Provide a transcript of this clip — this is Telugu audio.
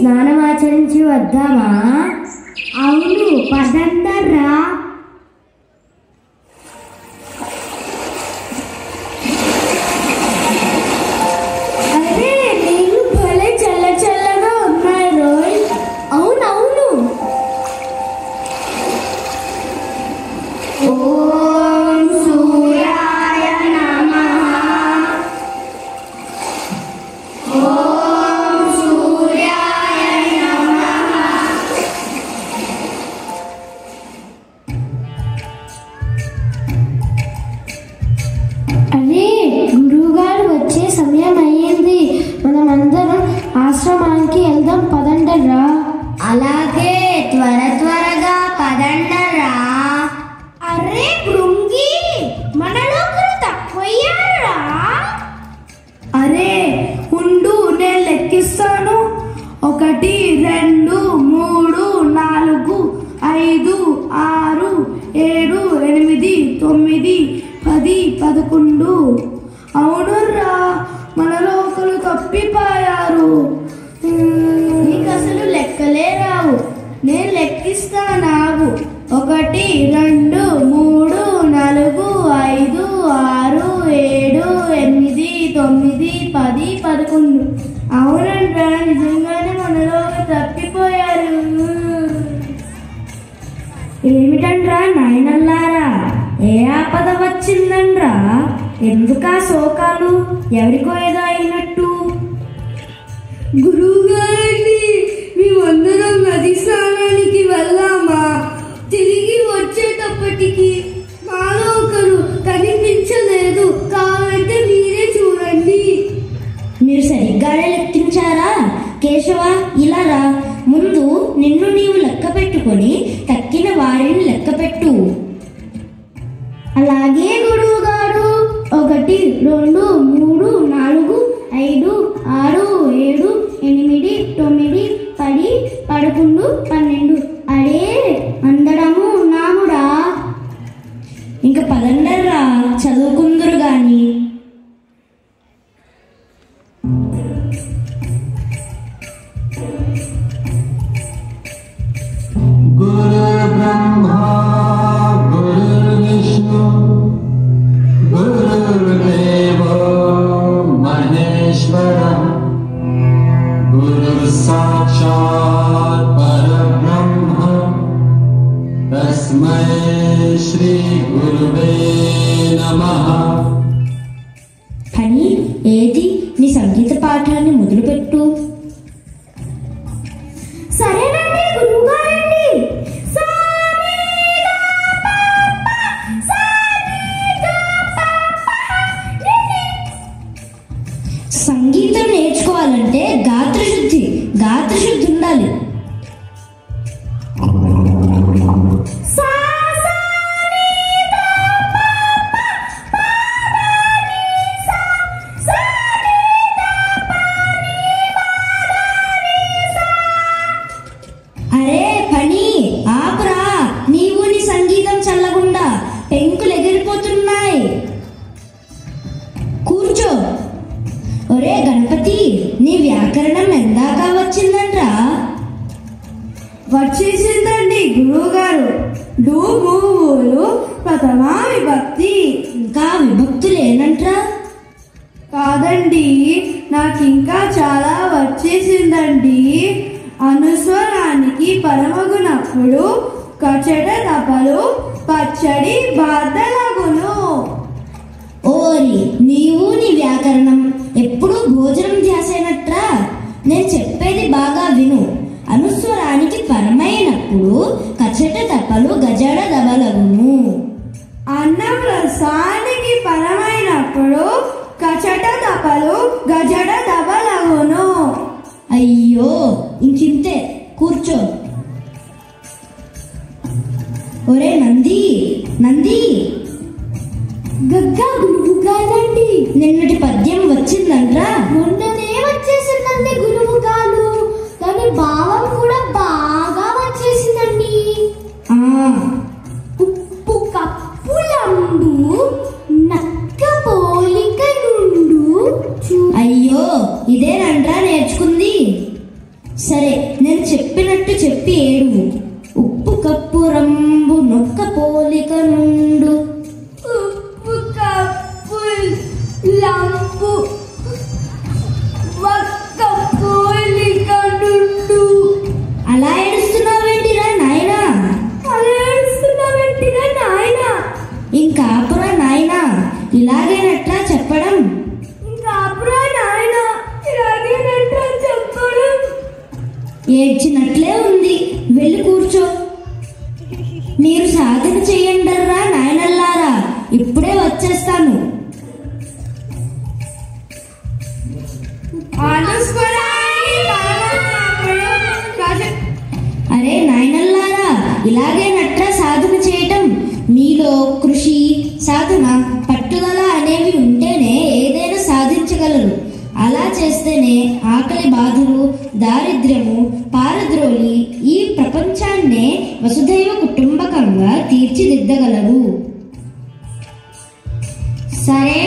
స్నానమాచరించి వద్దామా? అవును, పదండర్రా. అరే నీళ్ళు భలే చల్ల చల్లగా ఉన్నాయి రోయ్. అవునవును. ఓం సూర్యాయ నమః. ఓం సూర్యాయ నమః. అరే గురువుగారు వచ్చే సమయం అయ్యింది. మనమందరం ఆశ్రమానికి వెళ్దాం, పదండర్రా. అలాగే త్వరగా పదండరా. అరే భృంగి, మనలో ఒకరు తక్కువయ్యారా? అరే ఉండు, నేను లెక్కిస్తాను. 1 2 3 4 5 6 7 8 9 10 11. అవునురా, మనలో ఒకరు తప్పిపోయారు. నీకు అసలు లెక్కలే రావు. నేను లెక్కిస్తాను. 1 2 3 4 5 6 7 8 9 10 11. అవునంట్రా, నిజంగానే మనలో ఒకరు తప్పిపోయారు. ఏమిటండ్రా నాయనల్లారా, ఏ ఆపద వచ్చిందండ్రా? ఎందుకా శోకాలు? ఎవరికో ఏదో అయినట్టు. గురువుగారండి, మేమందరం నది స్నానానికి వెళ్ళామా? తిరిగి వచ్చేటప్పటికి మాలో ఒకరు కనిపించలేదు. కావాలంటే మీరే చూడండి. మీరు సరిగ్గానే లెక్కించారా? కేశవ, ఇలా రా. ముందు నిన్ను నీవు లెక్క పెట్టుకొని తక్కిన వారిని లెక్క పెట్టు. అలాగే గురువు గారు. 1 2 3 4 5 6 7 8 9 10 11 12. అరే అందరము ఉన్నామురా. ఇంక పదండర్రా, చదువుకుందురు గాని. गुरुर्ब्रह्मा गुरुर्विष्णु गुरुर्देवो महेश्वरः गुरुसाक्षात् परब्रह्म तस्मै श्री गुरुवे नमः. అని ఏది నీ సంగీత పాఠాన్ని మొదలుపెట్టు. సరేనండి గురువుగారండి. సంగీతం నేర్చుకోవాలంటే గాత్రశుద్ధి ఉండాలి. అరే పని ఆపురా, నీవు నీ సంగీతం చల్లకుండా పెంకులు ఎగిరిపోతున్నాయి. కూర్చో. ఒరే గణపతి, నీ వ్యాకరణం ఎందాకా వచ్చిందంట్రా? వచ్చేసిందండి గురువుగారు. డు మూలు ప్రథమా విభక్తి. ఇంకా విభక్తులేనంట్రా? కాదండి, నాకింకా చాలా వచ్చేసిందండి. అనుస్వరానికి పరమగునప్పుడు కచట తపలు పచ్చడి బాధలగును. ఓరి, నీవు నీ వ్యాకరణం ఎప్పుడూ భోజనం ధ్యాసేనట్రా. నేను చెప్పేది బాగా విను. అనుస్వరానికి పరమైనప్పుడు కచట తపలు గజడ దబలగును. అన్నం రసానికి పరమైనప్పుడు కచట తపలు గజడ దబలగును. అయ్యో, ఇంకింతే, కూర్చో. ఒరే నంది, గగ్గా గురువుగారండి. నిన్నటి పద్యం వచ్చిందంట్రా? మొన్ననే వచ్చేసిందండి గురువుగారు. దాని భావం కూడా బాగా వచ్చేసిందండి. ఉప్పు కప్పులందు నక్క పోలిక నుండు. అయ్యో, ఇదేనంట్రా నేర్చుకుంది? సరే, నేను చెప్పినట్టు చెప్పి ఏడువు. ఉప్పు కప్పు రంబు నొక్క పోలిక నుండు. ఉప్పు కప్పు లంబు ఒక్క పోలిక నుండు. అలా ఏడుస్తున్నావేంటిరా నాయనా? ఇంకా ఆపురా నాయనా, ఇలాగేనట్లా చెప్పడం? ఏడ్చినట్లే ఉంది, వెళ్ళి కూర్చో. మీరు సాధన చెయ్యండర్రా నాయనల్లారా, ఇప్పుడే వచ్చేస్తాను. అరే నాయనల్లారా, ఇలాగేనట్లా సాధన చేయటం? మీలో కృషి, సాధన, పట్టుదల అనేవి ఉంటేనే ఏదైనా సాధించగలరు. అలా చేస్తేనే ఆకలి బాధలు, దారిద్ర్యము పారద్రోలి ఈ ప్రపంచాన్నే వసుధైవ కుటుంబకంగా తీర్చిదిద్దగలరు. సరే